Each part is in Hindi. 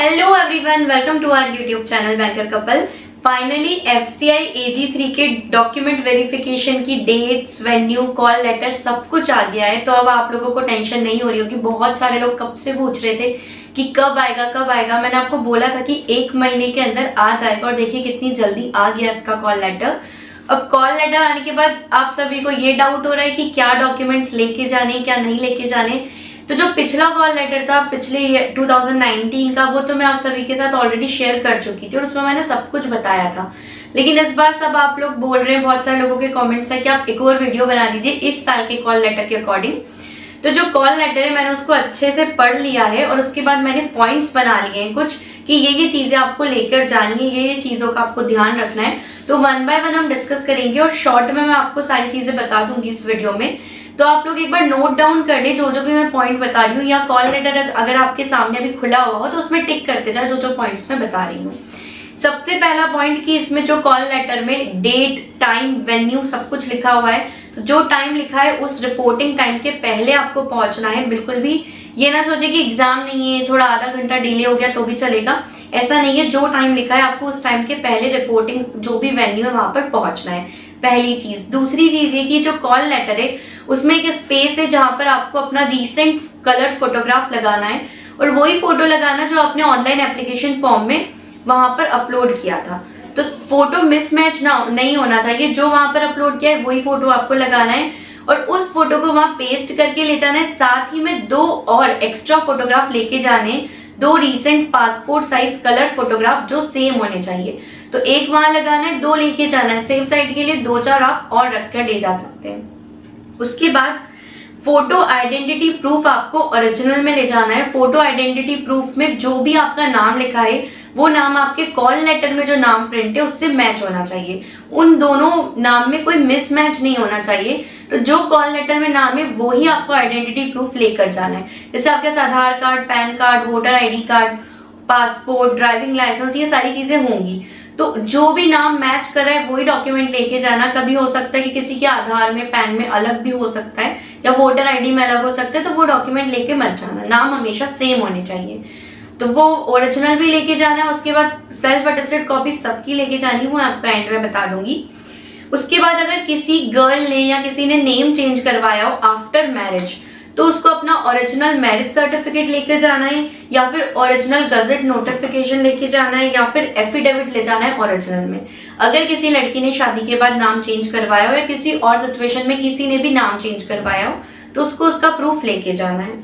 Hello everyone, welcome to our YouTube channel banker couple. Finally FCI AG3 के डॉक्यूमेंट वेरिफिकेशन की डेट्स, वेन्यू, कॉल लेटर सब कुछ आ गया है। तो अब आप लोगों को टेंशन नहीं हो रही होगी। बहुत सारे लोग कब से पूछ रहे थे कि कब आएगा कब आएगा। मैंने आपको बोला था कि 1 महीने के अंदर आ जाएगा और देखिए कितनी जल्दी आ गया इसका कॉल लेटर। अब कॉल लेटर आने के बाद आप सभी को ये डाउट हो रहा है कि क्या डॉक्यूमेंट्स लेके जाने, क्या नहीं लेके जाने। तो जो पिछला कॉल लेटर था पिछले 2019 का, वो तो मैं आप सभी के साथ ऑलरेडी शेयर कर चुकी थी और उसमें मैंने सब कुछ बताया था। लेकिन इस बार सब आप लोग बोल रहे हैं, बहुत सारे लोगों के कमेंट्स है कि आप एक और वीडियो बना दीजिए इस साल के कॉल लेटर के अकॉर्डिंग। तो जो कॉल लेटर है मैंने उसको अच्छे से पढ़ लिया है और उसके बाद मैंने पॉइंट्स बना लिए हैं कुछ कि ये चीजें आपको लेकर जानी है, ये चीजों का आपको ध्यान रखना है। तो 1 बाय 1 हम डिस्कस करेंगे और शॉर्ट में मैं आपको सारी चीजें बता दूंगी इस वीडियो में। तो आप लोग एक बार नोट डाउन कर ले जो भी मैं पॉइंट बता रही हूँ, या कॉल लेटर अगर आपके सामने अभी खुला हुआ हो तो उसमें टिक करते जाए जो पॉइंट्स मैं बता रही हूँ। सबसे पहला पॉइंट कि इसमें जो कॉल लेटर में डेट, टाइम, वेन्यू सब कुछ लिखा हुआ है। तो जो टाइम लिखा है उस रिपोर्टिंग टाइम के पहले आपको पहुंचना है। बिल्कुल भी ये ना सोचे कि एग्जाम नहीं है, थोड़ा आधा घंटा डिले हो गया तो भी चलेगा, ऐसा नहीं है। जो टाइम लिखा है आपको उस टाइम के पहले रिपोर्टिंग जो भी वेन्यू है वहां पर पहुंचना है, पहली चीज। दूसरी चीज ये कि जो कॉल लेटर है उसमें एक स्पेस है जहां पर आपको अपना रीसेंट कलर फोटोग्राफ लगाना है और वही फोटो लगाना जो आपने ऑनलाइन एप्लीकेशन फॉर्म में वहां पर अपलोड किया था। तो फोटो मिसमैच नहीं होना चाहिए, जो वहां पर अपलोड किया है वही फोटो आपको लगाना है और उस फोटो को वहां पेस्ट करके ले जाना है। साथ ही में 2 और एक्स्ट्रा फोटोग्राफ लेके जाने, 2 recent passport size colour photograph जो सेम होने चाहिए। तो एक वहां लगाना है, 2 लेके जाना है। सेफ साइड के लिए 2-4 आप और रखकर ले जा सकते हैं। उसके बाद फोटो आइडेंटिटी प्रूफ आपको ओरिजिनल में ले जाना है। फोटो आइडेंटिटी प्रूफ में जो भी आपका नाम लिखा है वो नाम आपके कॉल लेटर में जो नाम प्रिंट है उससे मैच होना चाहिए। उन दोनों नाम में कोई मिसमैच नहीं होना चाहिए। तो जो कॉल लेटर में नाम है वो ही आपको आइडेंटिटी प्रूफ लेकर जाना है। जैसे आपके Aadhaar card, PAN card, voter ID card, passport, driving licence, ये सारी चीजें होंगी। तो जो भी नाम मैच कर रहा है वही डॉक्यूमेंट लेके जाना। कभी हो सकता है कि किसी के आधार में, पैन में अलग भी हो सकता है या वोटर ID में अलग हो सकता है, तो वो डॉक्यूमेंट लेके मत जाना। नाम हमेशा सेम होने चाहिए। तो वो ओरिजिनल भी लेके जाना है। उसके बाद सेल्फ अटेस्टेड कॉपी सबकी लेके जानी, वो आपका एंड में बता दूंगी। उसके बाद अगर किसी गर्ल ने या किसी ने नेम चेंज करवाया हो आफ्टर मैरिज तो उसको अपना ओरिजिनल मैरिज सर्टिफिकेट लेकर जाना है या फिर ओरिजिनल गजेट नोटिफिकेशन लेके जाना है या फिर एफिडेविट ले जाना है ओरिजिनल में। अगर किसी लड़की ने शादी के बाद नाम चेंज करवाया हो या किसी और सिचुएशन में किसी ने भी नाम चेंज करवाया हो तो उसको उसका प्रूफ लेके जाना है।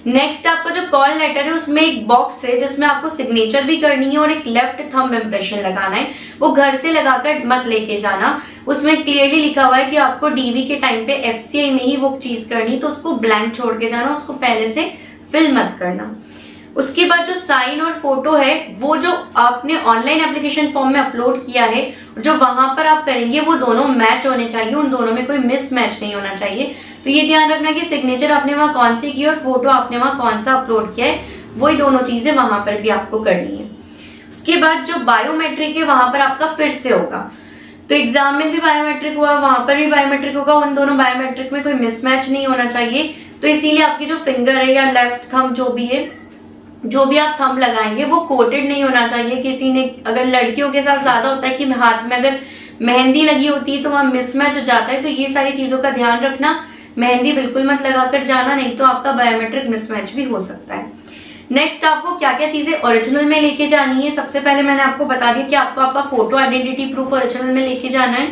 नेक्स्ट आपका जो कॉल लेटर है उसमें एक बॉक्स है जिसमें आपको सिग्नेचर भी करनी है और एक लेफ्ट थंब इम्प्रेशन लगाना है। वो घर से लगाकर मत लेके जाना। उसमें क्लियरली लिखा हुआ है कि आपको DV के टाइम पे FCI में ही वो चीज करनी, तो उसको ब्लैंक छोड़ के जाना, उसको पहले से फिल मत करना। उसके बाद जो साइन और फोटो है वो जो आपने ऑनलाइन एप्लीकेशन फॉर्म में अपलोड किया है जो वहां पर आप करेंगे वो दोनों मैच होने चाहिए, उन दोनों में कोई मिसमैच नहीं होना चाहिए। तो ये ध्यान रखना कि सिग्नेचर आपने वहां कौन सी की और फोटो आपने वहां कौन सा अपलोड किया है, वही दोनों चीजें वहां पर भी आपको करनी है। उसके बाद जो बायोमेट्रिक है वहां पर आपका फिर से होगा। तो एग्जाम में भी बायोमेट्रिक हुआ, वहां पर भी बायोमेट्रिक होगा, उन दोनों बायोमेट्रिक में कोई मिसमैच नहीं होना चाहिए। तो इसीलिए आपकी जो फिंगर है या लेफ्ट थंब जो भी है, जो भी आप थंब लगाएंगे वो कोटेड नहीं होना चाहिए। किसी ने, अगर लड़कियों के साथ ज्यादा होता है कि हाथ में अगर मेहंदी लगी होती है तो वहां मिसमैच हो जाता है। तो ये सारी चीजों का ध्यान रखना। मेहंदी बिल्कुल मत लगाकर जाना, नहीं तो आपका बायोमेट्रिक मिसमैच भी हो सकता है। नेक्स्ट आपको क्या क्या चीजें ओरिजिनल में लेके जानी है। सबसे पहले मैंने आपको बता दिया कि आपको आपका फोटो आइडेंटिटी प्रूफ ओरिजिनल में लेके जाना है।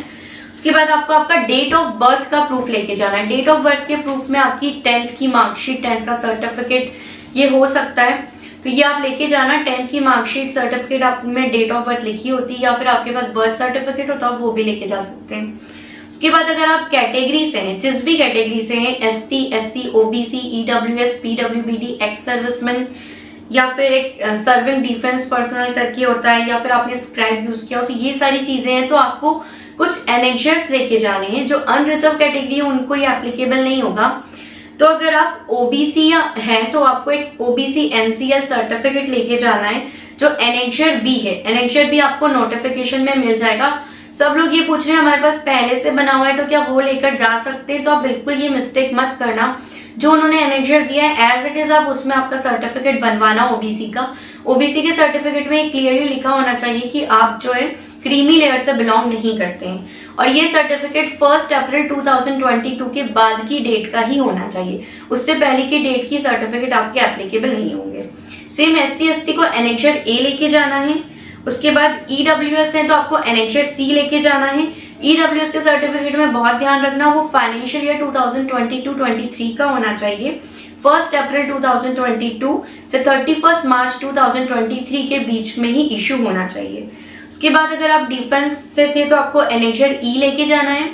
उसके बाद आपको आपका डेट ऑफ बर्थ का प्रूफ लेके जाना है। डेट ऑफ बर्थ के प्रूफ में आपकी 10th की मार्कशीट, 10th का सर्टिफिकेट ये हो सकता है, तो ये आप लेके जाना। 10th की मार्कशीट, सर्टिफिकेट आप में डेट ऑफ बर्थ लिखी होती है या फिर आपके पास बर्थ सर्टिफिकेट होता है वो भी लेके जा सकते हैं। उसके बाद अगर आप कैटेगरी से हैं, जिस भी कैटेगरी से हैं, ST, SC, OBC, EWS, PWBD, ex serviceman या फिर एक सर्विंग डिफेंस पर्सनल करके होता है या फिर आपने स्क्राइब यूज किया हो, तो ये सारी चीजें हैं। तो आपको कुछ एनेक्जर्स लेके जाने हैं। जो अनरिजर्व कैटेगरी है उनको ये एप्लीकेबल नहीं होगा। तो अगर आप OBC हैं तो आपको एक OBC NCL सर्टिफिकेट लेके जाना है। जो एनेक्जर B है, एनेक्जर B आपको नोटिफिकेशन में मिल जाएगा। सब लोग ये पूछ रहे हैं हमारे पास पहले से बना हुआ है तो क्या वो लेकर जा सकते हैं, तो आप बिल्कुल ये मिस्टेक मत करना। जो उन्होंने एनेक्जर दिया है एज इट इज आप उसमें आपका सर्टिफिकेट बनवाना OBC का, ओबीसी के सर्टिफिकेट में क्लियरली लिखा होना चाहिए कि आप जो है क्रीमी लेयर से बिलोंग नहीं करते हैं, और ये सर्टिफिकेट 1 अप्रैल 2022 के बाद की डेट का ही होना चाहिए, उससे पहले की डेट की सर्टिफिकेट आपके एप्लीकेबल नहीं होंगे। सेम SC/ST को एनेक्चर A लेके जाना है। उसके बाद EWS है तो आपको एनेक्चर C लेके जाना है। EWS के सर्टिफिकेट में बहुत ध्यान रखना, वो फाइनेंशियल ईयर 2022-23 का होना चाहिए। 1 अप्रैल 2022 से 31 मार्च 2023 के बीच में ही इशू होना चाहिए। उसके बाद अगर आप डिफेंस से थे तो आपको एनेक्चर E लेके जाना है।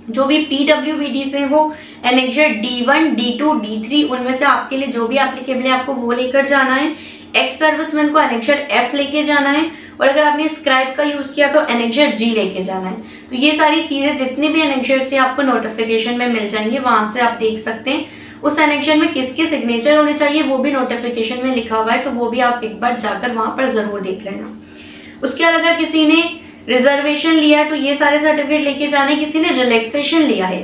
जो भी PWBD से हो एनेक्चर D1, D2, D3 उनमें से आपके लिए जो भी एप्लीकेबल है आपको वो लेकर जाना है। एक्स सर्विसमैन को एनेक्चर F लेके जाना है, और अगर आपने स्क्राइब का यूज किया तो एनेक्चर G लेके जाना है। तो ये सारी चीजें जितने भी एनेक्चर से आपको नोटिफिकेशन में मिल जाएंगे वहां से आप देख सकते हैं। उस एनेक्चर में किसके सिग्नेचर होने चाहिए वो भी नोटिफिकेशन में लिखा हुआ है, तो वो भी आप एक बार जाकर वहां पर जरूर देख लेना। उसके बाद अगर किसी ने रिजर्वेशन लिया है तो ये सारे सर्टिफिकेट लेके जाने। किसी ने रिलैक्सेशन लिया है,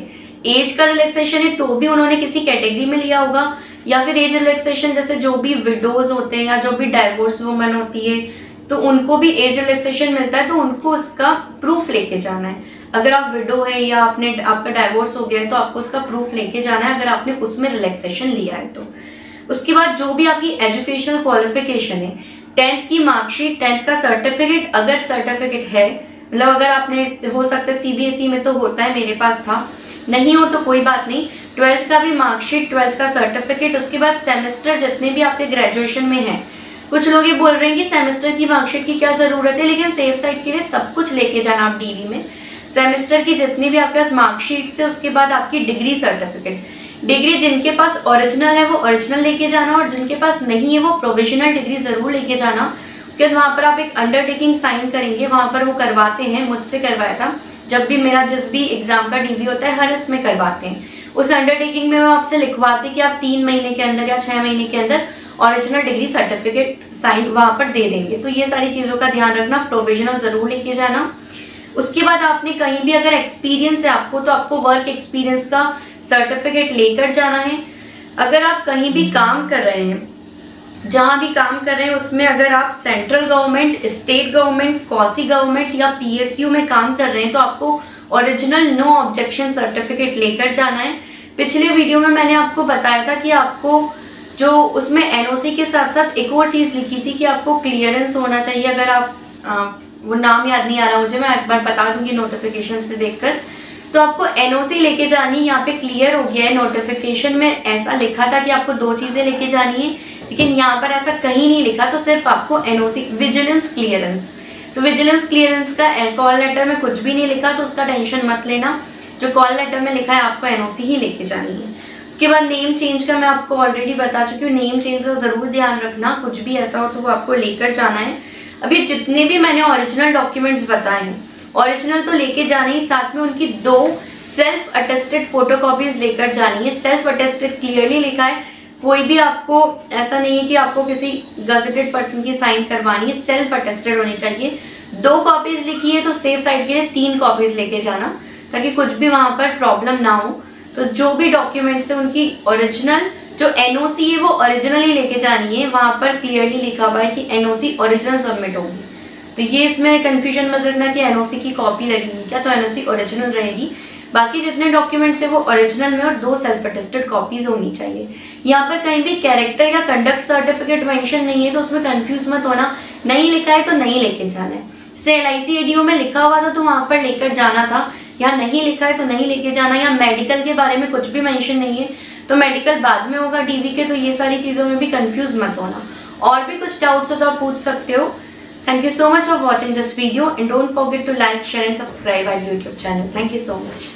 एज का रिलैक्सेशन है तो भी उन्होंने किसी कैटेगरी में लिया होगा, या फिर एज रिलैक्सेशन जैसे जो भी विडोज होते हैं या जो भी डाइवोर्स वुमन होती है तो उनको भी एज रिलैक्सेशन मिलता है, तो उनको उसका प्रूफ लेके जाना है। अगर आप विडो है या आपका डाइवोर्स हो गया है तो आपको उसका प्रूफ लेके जाना है अगर आपने उसमें रिलैक्सेशन लिया है तो। उसके बाद जो भी आपकी एजुकेशनल क्वालिफिकेशन है, 10th की मार्कशीट, 10th का सर्टिफिकेट अगर सर्टिफिकेट है, मतलब अगर आपने हो सकता है CBSE में तो होता है, मेरे पास था, नहीं हो तो कोई बात नहीं। 12th का भी मार्कशीट, 12th का सर्टिफिकेट, उसके बाद सेमेस्टर जितने भी आपके ग्रेजुएशन में हैं। कुछ लोग ये बोल रहे हैं कि सेमेस्टर की मार्कशीट की क्या जरूरत है, लेकिन सेफ साइड के लिए सब कुछ लेके जाना आप DV में। सेमेस्टर की जितनी भी आपके पास मार्कशीट से, उसके बाद आपकी डिग्री सर्टिफिकेट, डिग्री जिनके पास ओरिजिनल है वो ओरिजिनल लेके जाना, और जिनके पास नहीं है वो प्रोविजनल डिग्री जरूर लेके जाना। उसके बाद वहां पर आप एक अंडरटेकिंग साइन करेंगे, वहां पर वो करवाते हैं, मुझसे करवाया था जब भी मेरा जिस भी एग्जाम का DV होता है हर इसमें करवाते हैं। उस अंडरटेकिंग में वो आपसे लिखवाते हैं कि आप 3 महीने के अंदर या 6 महीने के अंदर ओरिजिनल डिग्री सर्टिफिकेट साइन वहां पर दे देंगे। तो ये सारी चीजों का ध्यान रखना, प्रोविजनल जरूर लेके जाना। उसके बाद आपने कहीं भी अगर एक्सपीरियंस है आपको तो आपको वर्क एक्सपीरियंस का सर्टिफिकेट लेकर जाना है। अगर आप कहीं भी काम कर रहे हैं, जहां भी काम कर रहे हैं उसमें अगर आप central government, state government, quasi government या PSU में काम कर रहे हैं तो आपको ओरिजिनल नो ऑब्जेक्शन सर्टिफिकेट लेकर जाना है। पिछले वीडियो में मैंने आपको बताया था कि आपको जो उसमें NOC के साथ साथ एक और चीज लिखी थी कि आपको क्लियरेंस होना चाहिए। अगर आप वो नाम याद नहीं आ रहा मुझे, मैं एक बार बता दूंगी नोटिफिकेशन से देखकर। तो आपको NOC लेके जानी, यहाँ पे क्लियर हो गया है। नोटिफिकेशन में ऐसा लिखा था कि आपको 2 चीजें लेके जानी है, लेकिन यहाँ पर ऐसा कहीं नहीं लिखा, तो सिर्फ आपको NOC, विजिलेंस क्लियरेंस। तो विजिलेंस क्लियरेंस का कॉल लेटर में कुछ भी नहीं लिखा, तो उसका टेंशन मत लेना। जो कॉल लेटर में लिखा है आपको NOC ही लेके जानी है। उसके बाद नेम चेंज का मैं आपको ऑलरेडी बता चुकी हूँ, नेम चेंज का जरूर ध्यान रखना, कुछ भी ऐसा हो तो वो आपको लेकर जाना है। अभी जितने भी मैंने ओरिजिनल डॉक्यूमेंट्स बताए हैं, ओरिजिनल तो लेके जाने ही, साथ में उनकी 2 सेल्फ अटेस्टेड फोटोकॉपीज लेकर जानी है। सेल्फ अटेस्टेड क्लियरली लिखा है, कोई भी आपको ऐसा नहीं है कि आपको किसी गजेटेड पर्सन की साइन करवानी है, सेल्फ अटेस्टेड होनी चाहिए। 2 कॉपीज लिखी है तो सेफ साइड के लिए 3 कॉपीज लेके जाना, ताकि कुछ भी वहां पर प्रॉब्लम ना हो। तो जो भी डॉक्यूमेंट्स है उनकी ओरिजिनल, जो NOC है वो ओरिजिनल ही लेके जानी है। वहां पर क्लियरली लिखा हुआ है कि NOC ओरिजिनल सबमिट होगी, तो ये इसमें कंफ्यूजन मत रखना कि NOC की कॉपी लगेगी क्या, तो NOC ओरिजिनल रहेगी। बाकी जितने डॉक्यूमेंट्स है वो ओरिजिनल में और 2 सेल्फ अटेस्टेड कॉपीज होनी चाहिए। यहाँ पर कहीं भी कैरेक्टर या कंडक्ट सर्टिफिकेट मेंशन नहीं है तो उसमें कंफ्यूज मत होना, नहीं लिखा है तो नहीं लेके जाना है। जैसे LIC ADO में लिखा हुआ था तो वहां पर लेकर जाना था, यहाँ नहीं लिखा है तो नहीं लेके जाना। या मेडिकल के बारे में कुछ भी मेंशन नहीं है तो मेडिकल बाद में होगा DV के, तो ये सारी चीजों में भी कंफ्यूज मत होना। और भी कुछ डाउट्स हो तो आप पूछ सकते हो। Thank you so much for watching this video and don't forget to like, share and subscribe our YouTube channel. Thank you so much.